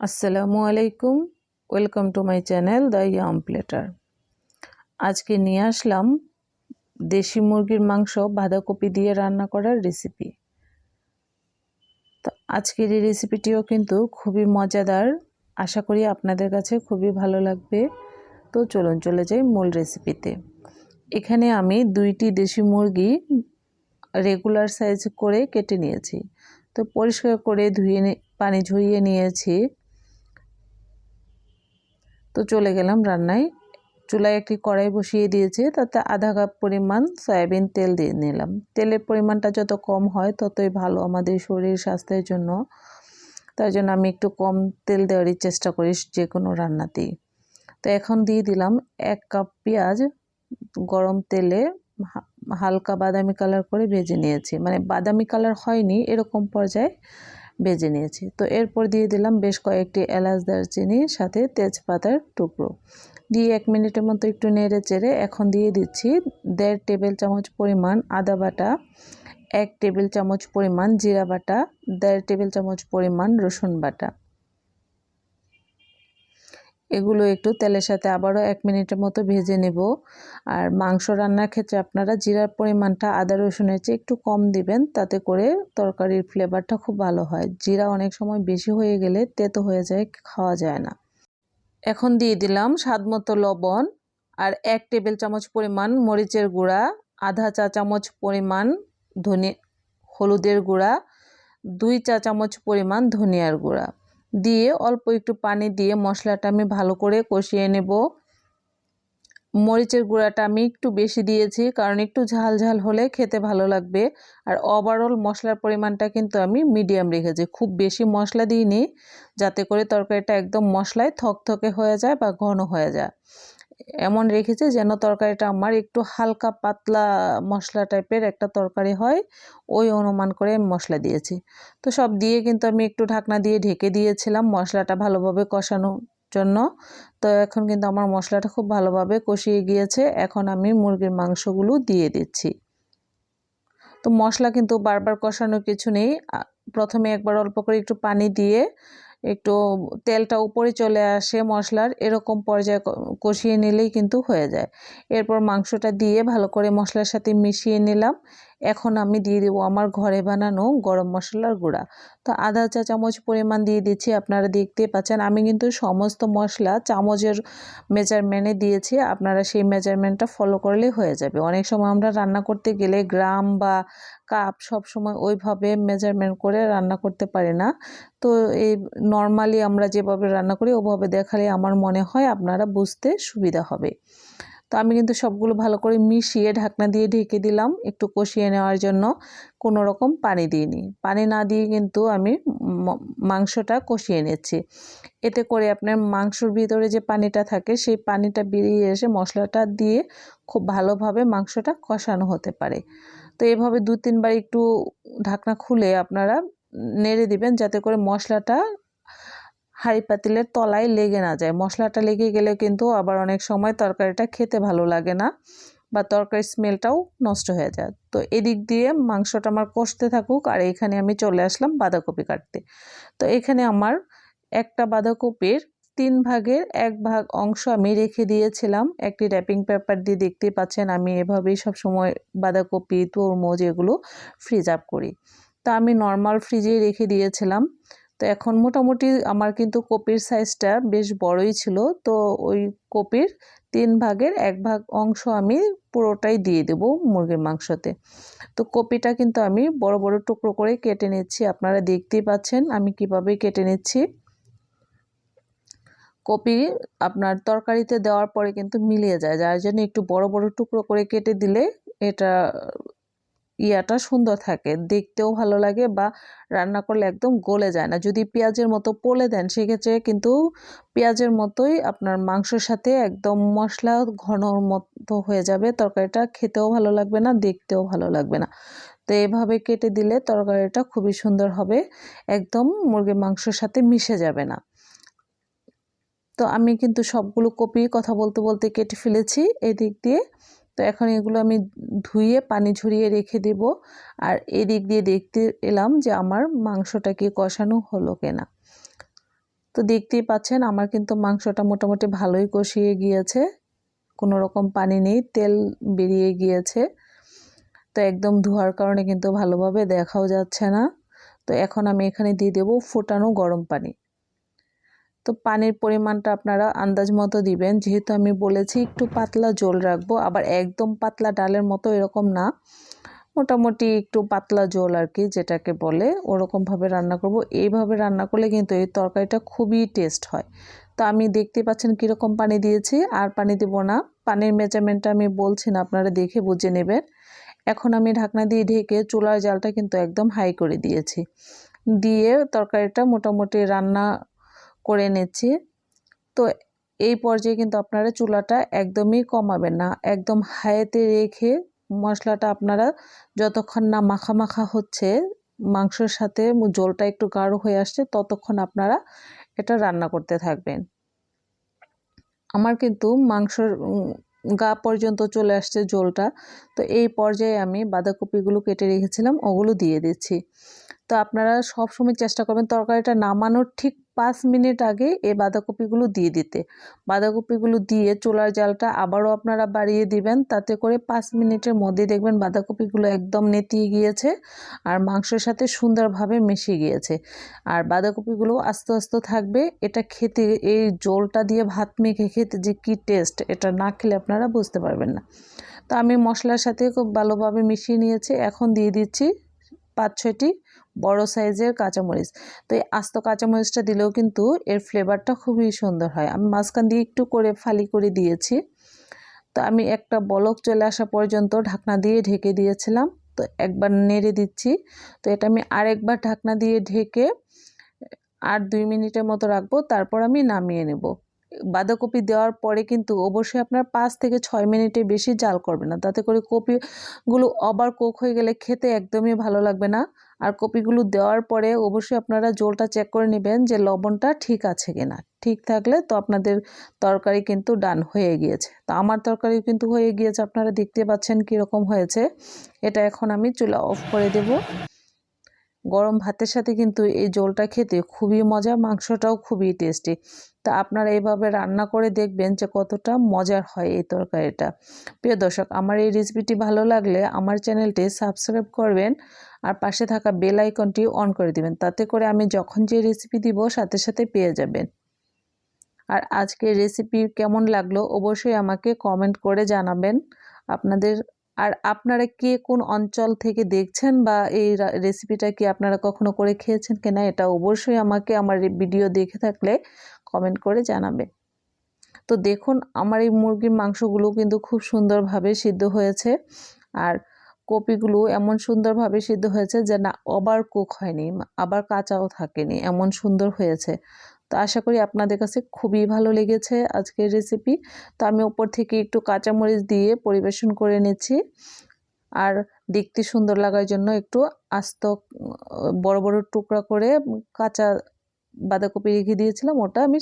আসসালামু আলাইকুম, welcome to my channel the yum platter. আজকে নিয়ে আসলাম দেশি মুরগির মাংস বাঁধাকপি দিয়ে রান্না করার রেসিপি। তো আজকের এই রেসিপিটিও কিন্তু খুবই মজাদার, আশা করি আপনাদের কাছে খুবই ভালো লাগবে। তো চলুন চলে যাই মূল রেসিপিতে। এখানে আমি 2টি দেশি মুরগি রেগুলার সাইজ করে কেটে নিয়েছি। তো পরিষ্কার করে ধুয়ে পানি ঝরিয়ে নিয়েছি। তো চলে গেলাম রান্নায়। চুলায় একটি কড়াই বসিয়ে দিয়েছি, তাতে আধা কাপ পরিমাণ সয়াবিন তেল দিয়ে নিলাম। তেলের পরিমাণটা যত কম হয় ততই ভালো আমাদের শরীর স্বাস্থ্যের জন্য। তাই জন্য আমি একটু কম তেল দেওয়ারই চেষ্টা করি যে কোনো রান্নাতেই। তো এখন দিয়ে দিলাম 1 কাপ পেঁয়াজ গরম তেলে হালকা বাদামি কালার করে ভেজে নিয়েছি, মানে বাদামি কালার হয়নি এরকম পর্যায়ে ভেজে নিয়েছি। তো এরপর দিয়ে দিলাম বেশ কয়েকটি এলাচ দারচিনি, সাথে তেজপাতার টুকরো দিয়ে 1 মিনিটের মতো একটু নেড়ে চেড়ে এখন দিয়ে দিচ্ছি 1.5 টেবিল চামচ পরিমাণ আদা বাটা, 1 টেবিল চামচ পরিমাণ জিরা বাটা, 1.5 টেবিল চামচ পরিমাণ রসুন বাটা। এগুলো একটু তেলের সাথে আবারও 1 মিনিটের মতো ভেজে নেব। আর মাংস রান্নার ক্ষেত্রে আপনারা জিরার পরিমাণটা আদা রসুনের চেয়ে একটু কম দিবেন, তাতে করে তরকারির ফ্লেভারটা খুব ভালো হয়। জিরা অনেক সময় বেশি হয়ে গেলে তেতো হয়ে যায়, খাওয়া যায় না। এখন দিয়ে দিলাম স্বাদমতো লবণ আর 1 টেবিল চামচ পরিমাণ মরিচের গুঁড়া, আধা চা চামচ পরিমাণ হলুদের গুঁড়া, 2 চা চামচ পরিমাণ ধনিয়ার গুঁড়া দিয়ে অল্প একটু পানি দিয়ে মশলাটা আমি ভালো করে কষিয়ে নেব। মরিচের গুঁড়াটা আমি একটু বেশি দিয়েছি, কারণ একটু ঝাল ঝাল হলে খেতে ভালো লাগবে। আর ওভারঅল মশলার পরিমাণটা কিন্তু আমি মিডিয়াম রেখেছি, খুব বেশি মশলা দিইনি, যাতে করে তরকারিটা একদম মশলায় থকথকে হয়ে যায় বা ঘন হয়ে যায়। এমন রেখেছি যেন তরকারিটা আমার একটু হালকা পাতলা মশলা টাইপের একটা তরকারি হয়, ওই অনুমান করে আমি মশলা দিয়েছি। তো সব দিয়ে কিন্তু আমি একটু ঢাকনা দিয়ে ঢেকে দিয়েছিলাম মশলাটা ভালোভাবে কষানোর জন্য। তো এখন কিন্তু আমার মশলাটা খুব ভালোভাবে কষিয়ে গিয়েছে। এখন আমি মুরগির মাংসগুলো দিয়ে দিচ্ছি। তো মশলা কিন্তু বারবার কষানোর কিছু নেই। প্রথমে একবার অল্প করে একটু পানি দিয়ে একটু তেলটা উপরে চলে আসে মশলার, এরকম পর্যায়ে কষিয়ে নিলেই কিন্তু হয়ে যায়। এরপর মাংসটা দিয়ে ভালো করে মশলার সাথে মিশিয়ে নিলাম। এখন আমি দিয়ে দেবো আমার ঘরে বানানো গরম মশলার গুঁড়া। তো আধা চা চামচ পরিমাণ দিয়ে দিচ্ছি। আপনারা দেখতে পাচ্ছেন আমি কিন্তু সমস্ত মশলা চামচের মেজারমেন্টে দিয়েছি, আপনারা সেই মেজারমেন্টটা ফলো করলেই হয়ে যাবে। অনেক সময় আমরা রান্না করতে গেলে গ্রাম বা কাপ সব সময় ওইভাবে মেজারমেন্ট করে রান্না করতে পারি না। তো এই নর্মালি আমরা যেভাবে রান্না করি ওভাবে দেখালে আমার মনে হয় আপনারা বুঝতে সুবিধা হবে। তো আমি কিন্তু সবগুলো ভালো করে মিশিয়ে ঢাকনা দিয়ে ঢেকে দিলাম একটু কষিয়ে নেওয়ার জন্য। কোনো রকম পানি দিইনি, পানি না দিয়ে কিন্তু আমি মাংসটা কষিয়ে নিচ্ছি। এতে করে আপনার মাংসর ভিতরে যে পানিটা থাকে সেই পানিটা বেরিয়ে এসে মশলাটা দিয়ে খুব ভালোভাবে মাংসটা কষানো হতে পারে। তো এভাবে 2-3 বার একটু ঢাকনা খুলে আপনারা নেড়ে দিবেন, যাতে করে মশলাটা হাঁড়ি পাতিলের তলায় লেগে না যায়। মশলাটা লেগে গেলে কিন্তু আবার অনেক সময় তরকারিটা খেতে ভালো লাগে না বা তরকারির স্মেলটাও নষ্ট হয়ে যায়। তো এদিক দিয়ে মাংসটা আমার কষতে থাকুক, আর এখানে আমি চলে আসলাম বাঁধাকপি কাটতে। তো এখানে আমার একটা বাঁধাকপির 3 ভাগের 1 ভাগ অংশ আমি রেখে দিয়েছিলাম একটি র্যাপিং পেপার দিয়ে। দেখতেই পাচ্ছেন আমি এভাবেই সবসময় বাঁধাকপি, তরমুজ এগুলো ফ্রিজ আপ করি। তো আমি নর্মাল ফ্রিজেই রেখে দিয়েছিলাম। তো এখন মোটামুটি আমার কিন্তু কপির সাইজটা বেশ বড়ই ছিল। তো ওই কপির 3 ভাগের 1 ভাগ অংশ আমি পুরোটাই দিয়ে দেব মুরগির মাংসতে। তো কপিটা কিন্তু আমি বড় বড় টুকরো করে কেটে নিচ্ছি, আপনারা দেখতেই পাচ্ছেন আমি কিভাবে কেটে নিচ্ছি। কপি আপনার তরকারিতে দেওয়ার পরে কিন্তু মিলিয়ে যায়, যার জন্য একটু বড় বড় টুকরো করে কেটে দিলে এটা ইয়াটা সুন্দর থাকে, দেখতেও ভালো লাগে বা রান্না করলে একদম গলে যায় না। যদি পেঁয়াজের মতো পলে দেন সেক্ষেত্রে কিন্তু পেঁয়াজের মতোই আপনার মাংসের সাথে একদম মশলা ঘনর মতো হয়ে যাবে, তরকারিটা খেতেও ভালো লাগবে না, দেখতেও ভালো লাগবে না। তো এভাবে কেটে দিলে তরকারিটা খুবই সুন্দর হবে, একদম মুরগির মাংসের সাথে মিশে যাবে না। তো আমি কিন্তু সবগুলো কপি কথা বলতে বলতে কেটে ফেলেছি এদিক দিয়ে। তো এখন এগুলো আমি ধুয়ে পানি ঝরিয়ে রেখে দেব। আর এদিক দিয়ে দেখতে এলাম যে আমার মাংসটা কি কষানো হলো কিনা। তো দেখতেই পাচ্ছেন আমার কিন্তু মাংসটা মোটামুটি ভালোই কষিয়ে গিয়েছে, কোনো রকম পানি নেই, তেল বেরিয়ে গিয়েছে। তো একদম ধোয়ার কারণে কিন্তু ভালোভাবে দেখাও যাচ্ছে না। তো এখন আমি এখানে দিয়ে দেব ফোটানো গরম পানি। তো পানির পরিমাণটা আপনারা আন্দাজ মতো দিবেন, যেহেতু আমি বলেছি একটু পাতলা ঝোল রাখবো, আবার একদম পাতলা ডালের মতো এরকম না, মোটামুটি একটু পাতলা ঝোল আর কি যেটাকে বলে, ওরকমভাবে রান্না করব। এইভাবে রান্না করলে কিন্তু এই তরকারিটা খুবই টেস্ট হয়। তো আমি দেখতে পাচ্ছেন কীরকম পানি দিয়েছি, আর পানি দেব না। পানির মেজারমেন্টটা আমি বলছি না, আপনারা দেখে বুঝে নেবেন। এখন আমি ঢাকনা দিয়ে ঢেকে চুলার জালটা কিন্তু একদম হাই করে দিয়েছি, দিয়ে তরকারিটা মোটামুটি রান্না করে নিচ্ছি। তো এই পর্যায়ে কিন্তু আপনারা চুলাটা একদমই কমাবেন না, একদম হাইতে রেখে মশলাটা আপনারা যতক্ষণ না মাখা মাখা হচ্ছে, মাংসের সাথে ঝোলটা একটু গাঢ় হয়ে আসছে, ততক্ষণ আপনারা এটা রান্না করতে থাকবেন। আমার কিন্তু মাংসর গা পর্যন্ত চলে আসছে ঝোলটা। তো এই পর্যায়ে আমি বাঁধাকপিগুলো কেটে রেখেছিলাম ওগুলো দিয়ে দিচ্ছি। তো আপনারা সবসময় চেষ্টা করবেন তরকারিটা নামানোর ঠিক 5 মিনিট আগে এই বাঁধাকপিগুলো দিয়ে দিতে। বাঁধাকপিগুলো দিয়ে চুলার জালটা আবারও আপনারা বাড়িয়ে দিবেন, তাতে করে 5 মিনিটের মধ্যেই দেখবেন বাঁধাকপিগুলো একদম নেতিয়ে গিয়েছে আর মাংসের সাথে সুন্দরভাবে মিশে গিয়েছে। আর বাঁধাকপিগুলো আস্তে আস্তে থাকবে, এটা খেতে এই ঝোলটা দিয়ে ভাত মেখে খেতে যে কী টেস্ট, এটা না খেলে আপনারা বুঝতে পারবেন না। তো আমি মশলার সাথে খুব ভালোভাবে মিশিয়ে নিয়েছি। এখন দিয়ে দিচ্ছি 5-6টি বড় সাইজের কাঁচামরিচ। তো এই আস্ত কাঁচামরিচটা দিলেও কিন্তু এর ফ্লেভারটা খুবই সুন্দর হয়। আমি মাঝখান দিয়ে একটু করে ফালি করে দিয়েছি। তো আমি একটা বলক চলে আসা পর্যন্ত ঢাকনা দিয়ে ঢেকে দিয়েছিলাম। তো একবার নেড়ে দিচ্ছি। তো এটা আমি আরেকবার ঢাকনা দিয়ে ঢেকে আর 2 মিনিটের মতো রাখবো, তারপর আমি নামিয়ে নেব। বাঁধাকপি দেওয়ার পরে কিন্তু অবশ্যই আপনার 5 থেকে 6 মিনিটের বেশি জাল করবেন না, তাতে করে কপিগুলো ওভার কুক হয়ে গেলে খেতে একদমই ভালো লাগবে না। আর কপিগুলো দেওয়ার পরে অবশ্যই আপনারা ঝোলটা চেক করে নেবেন যে লবণটা ঠিক আছে কিনা, ঠিক থাকলে তো আপনাদের তরকারি কিন্তু ডান হয়ে গিয়েছে। তো আমার তরকারি কিন্তু হয়ে গিয়েছে, আপনারা দেখতে পাচ্ছেন কীরকম হয়েছে। এটা এখন আমি চুলা অফ করে দেব। গরম ভাতের সাথে কিন্তু এই ঝোলটা খেতে খুবই মজা, মাংসটাও খুবই টেস্টি। তা আপনারা এইভাবে রান্না করে দেখবেন যে কতটা মজার হয় এই তরকারিটা। প্রিয় দর্শক, আমার এই রেসিপিটি ভালো লাগলে আমার চ্যানেলটি সাবস্ক্রাইব করবেন আর পাশে থাকা বেল আইকনটি অন করে দিবেন, তাতে করে আমি যখন যে রেসিপি দিব সাথে সাথে পেয়ে যাবেন। আর আজকের রেসিপি কেমন লাগলো অবশ্যই আমাকে কমেন্ট করে জানাবেন আপনাদের। আর আপনারা কে কোন অঞ্চল থেকে দেখছেন বা এই রেসিপিটা কি আপনারা কখনো করে খেয়েছেন কিনা, এটা অবশ্যই আমাকে আমার ভিডিও দেখে থাকলে কমেন্ট করে জানাবেন। তো দেখুন আমার এই মুরগির মাংসগুলো কিন্তু খুব সুন্দরভাবে সিদ্ধ হয়েছে, আর কপিগুলো এমন সুন্দরভাবে সিদ্ধ হয়েছে যে না ওভার কুক হয়নি, আবার কাঁচাও থাকেনি, এমন সুন্দর হয়েছে। তো আশা করি আপনাদের কাছে খুবই ভালো লেগেছে আজকের রেসিপি। তো আমি উপর থেকে একটু কাঁচামরিচ দিয়ে পরিবেশন করে নিচ্ছি, আর দেখতে সুন্দর লাগার জন্য একটু আস্ত বড় বড় টুকরা করে কাঁচা বাঁধাকপি রেখে দিয়েছিলাম, ওটা আমি